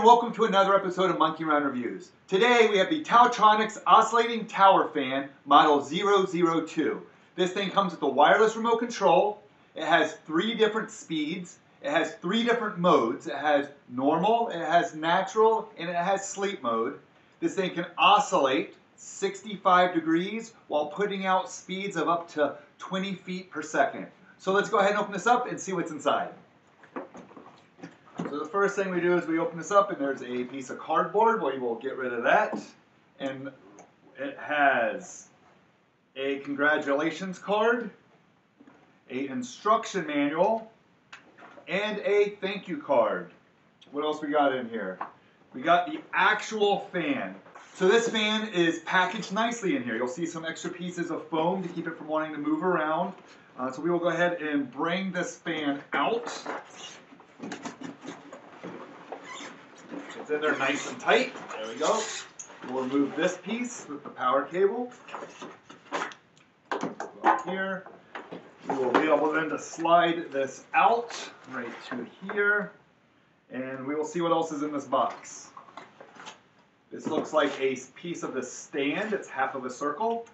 and welcome to another episode of Monkey Around Reviews. Today we have the TaoTronics Oscillating Tower Fan Model 002. This thing comes with a wireless remote control. It has 3 different speeds. It has 3 different modes. It has normal, it has natural, and it has sleep mode. This thing can oscillate 65 degrees while putting out speeds of up to 20 feet per second. So let's go ahead and open this up and see what's inside. So the first thing we do is we open this up and there's a piece of cardboard. We will get rid of that. And it has a congratulations card, an instruction manual, and a thank you card. What else we got in here? We got the actual fan. So this fan is packaged nicely in here. You'll see some extra pieces of foam to keep it from wanting to move around. So we will go ahead and bring this fan out. It's in there nice and tight. There we go. We'll remove this piece with the power cable. Up here. We will be able then to slide this out right to here. And we will see what else is in this box. This looks like a piece of the stand. It's half of a circle.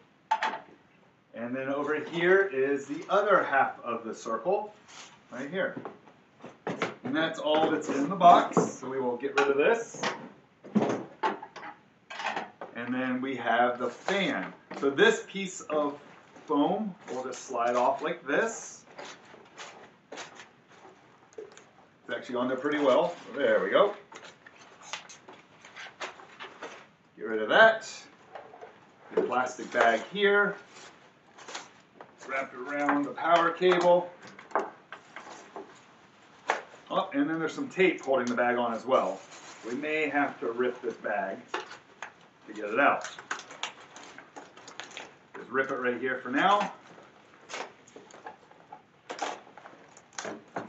And then over here is the other half of the circle, right here. And that's all that's in the box. So we will get rid of this. And then we have the fan. So this piece of foam will just slide off like this. It's actually on there pretty well. So there we go. Get rid of that. The plastic bag here. Wrapped around the power cable. Oh, and then there's some tape holding the bag on as well. We may have to rip this bag to get it out. Just rip it right here for now.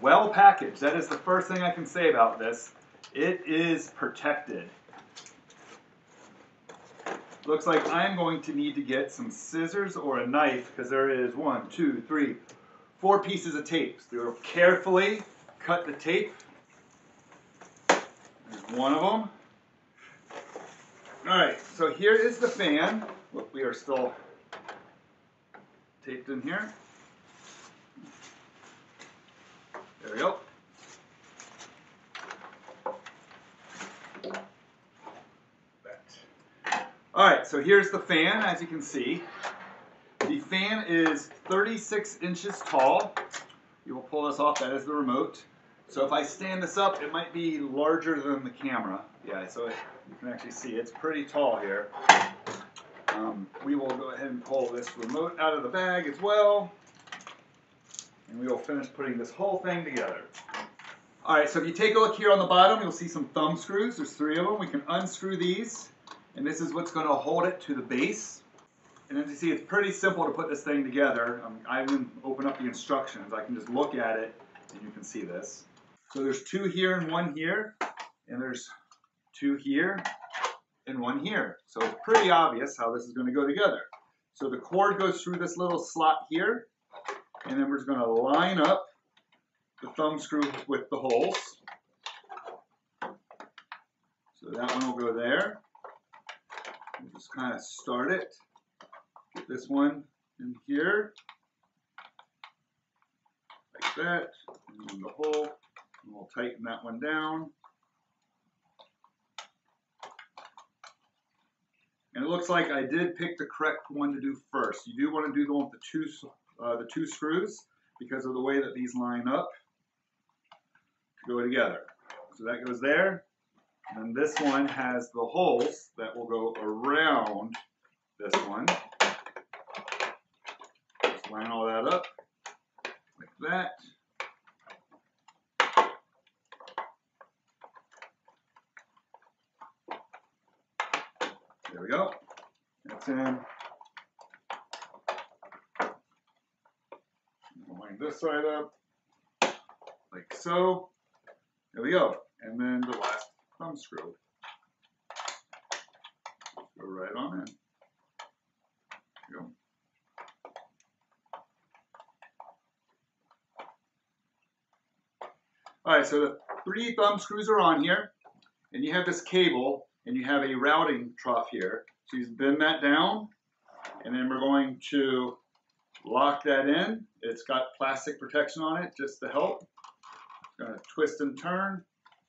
Well packaged. That is the first thing I can say about this. It is protected. Looks like I'm going to need to get some scissors or a knife because there is 1, 2, 3, 4 pieces of tape. So we'll carefully cut the tape. There's one of them. Alright, so here is the fan. Look, we are still taped in here. There we go. Alright, so here's the fan, as you can see. The fan is 36 inches tall. We will pull this off, that is the remote. So if I stand this up, it might be larger than the camera. Yeah, so you can actually see it's pretty tall here. We will go ahead and pull this remote out of the bag as well. And we will finish putting this whole thing together. Alright, so if you take a look here on the bottom, you'll see some thumb screws. There's 3 of them. We can unscrew these. And this is what's going to hold it to the base. And as you see, it's pretty simple to put this thing together. I didn't open up the instructions. I can just look at it and you can see this. So there's 2 here and 1 here. And there's 2 here and 1 here. So it's pretty obvious how this is going to go together. So the cord goes through this little slot here. And then we're just going to line up the thumb screw with the holes. So that one will go there. We'll just kind of start it. Get this one in here. Like that. And in the hole. And we'll tighten that one down. And it looks like I did pick the correct one to do first. You do want to do the one with the two screws because of the way that these line up to go together. So that goes there. And this one has the holes that will go around this one. Just line all that up like that. There we go. That's in. Line this side up like so. There we go. And then the last thumb screw. Go right on in. Go. All right, so the 3 thumb screws are on here. and you have this cable, and you have a routing trough here. So you bend that down, and then we're going to lock that in. It's got plastic protection on it just to help. Gonna twist and turn,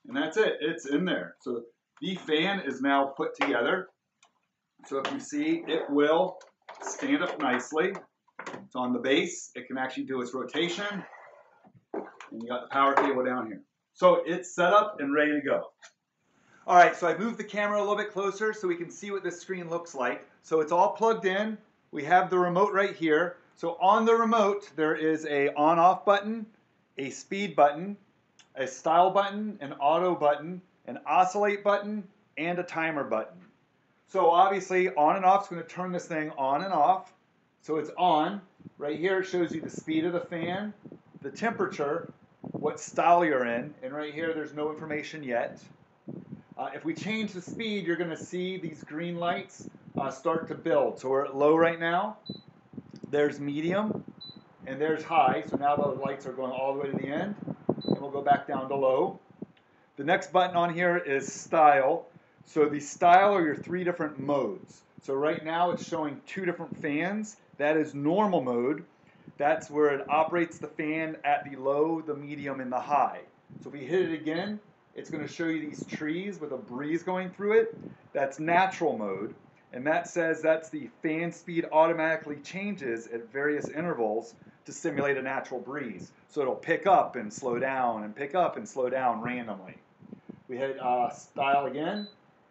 and that's it. It's in there. So the fan is now put together. So if you see, it will stand up nicely. It's on the base. It can actually do its rotation. And you got the power cable down here. So it's set up and ready to go. All right, so I moved the camera a little bit closer so we can see what this screen looks like. So it's all plugged in. We have the remote right here. So on the remote, there is a on-off button, a speed button, a style button, an auto button, an oscillate button, and a timer button. So obviously on and off is going to turn this thing on and off. So it's on. Right here it shows you the speed of the fan, the temperature, what style you're in, and right here there's no information yet. If we change the speed, you're going to see these green lights start to build. So we're at low right now. There's medium, and there's high. So now the lights are going all the way to the end, and we'll go back down to low. The next button on here is style. So the style are your 3 different modes. So right now it's showing 2 different fans. That is normal mode. That's where it operates the fan at the low, the medium, and the high. So if we hit it again, it's going to show you these trees with a breeze going through it. That's natural mode. And that says that's the fan speed automatically changes at various intervals to simulate a natural breeze. So it'll pick up and slow down and pick up and slow down randomly. We hit style again,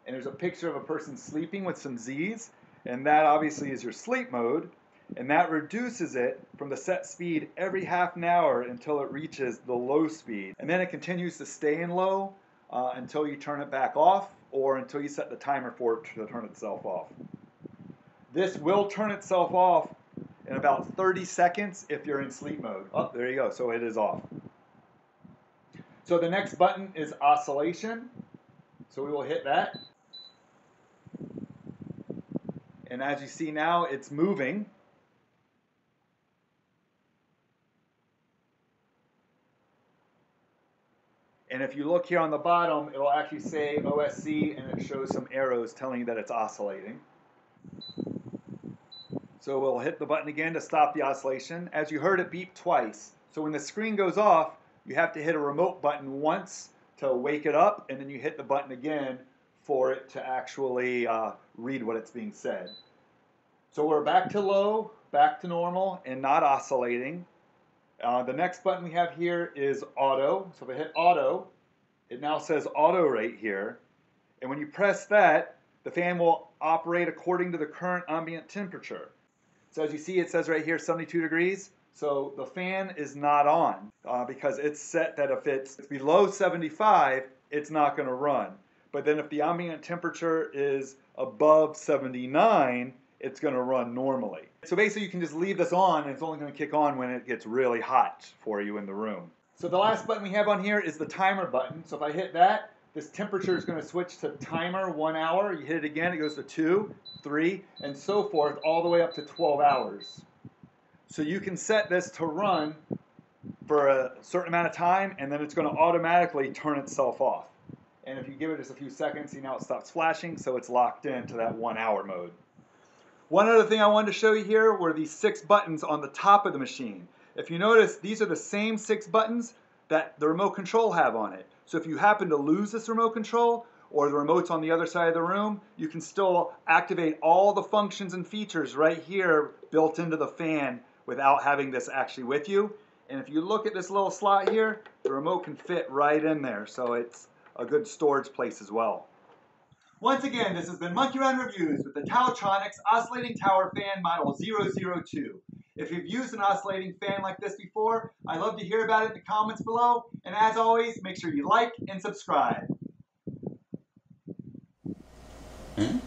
and there's a picture of a person sleeping with some Z's, and that obviously is your sleep mode, and that reduces it from the set speed every half an hour until it reaches the low speed. And then it continues to stay in low until you turn it back off, or until you set the timer for it to turn itself off. This will turn itself off in about 30 seconds if you're in sleep mode. Oh, there you go, so it is off. So the next button is oscillation. So we will hit that. And as you see now, it's moving. And if you look here on the bottom, it will actually say OSC, and it shows some arrows telling you that it's oscillating. So we'll hit the button again to stop the oscillation. As you heard, it beep twice. So when the screen goes off, you have to hit a remote button once to wake it up, and then you hit the button again for it to actually read what it's being said. So we're back to low, back to normal, and not oscillating. The next button we have here is auto. So if I hit auto, it now says auto right here. And when you press that, the fan will operate according to the current ambient temperature. So as you see, it says right here 72 degrees. So the fan is not on because it's set that if it's below 75, it's not going to run. But then if the ambient temperature is above 79, it's going to run normally. So basically you can just leave this on, and it's only going to kick on when it gets really hot for you in the room. So the last button we have on here is the timer button. So if I hit that, this temperature is going to switch to timer 1 hour. You hit it again, it goes to 2, 3, and so forth, all the way up to 12 hours. So you can set this to run for a certain amount of time, and then it's going to automatically turn itself off. And if you give it just a few seconds, see now it stops flashing, so it's locked into that 1 hour mode. One other thing I wanted to show you here were these 6 buttons on the top of the machine. If you notice, these are the same 6 buttons that the remote control have on it. So if you happen to lose this remote control, or the remote's on the other side of the room, you can still activate all the functions and features right here built into the fan without having this actually with you. And if you look at this little slot here, the remote can fit right in there, so it's a good storage place as well. Once again, this has been Monkey Run Reviews with the TaoTronics Oscillating Tower Fan Model 002. If you've used an oscillating fan like this before, I'd love to hear about it in the comments below. And as always, make sure you like and subscribe. Hmm?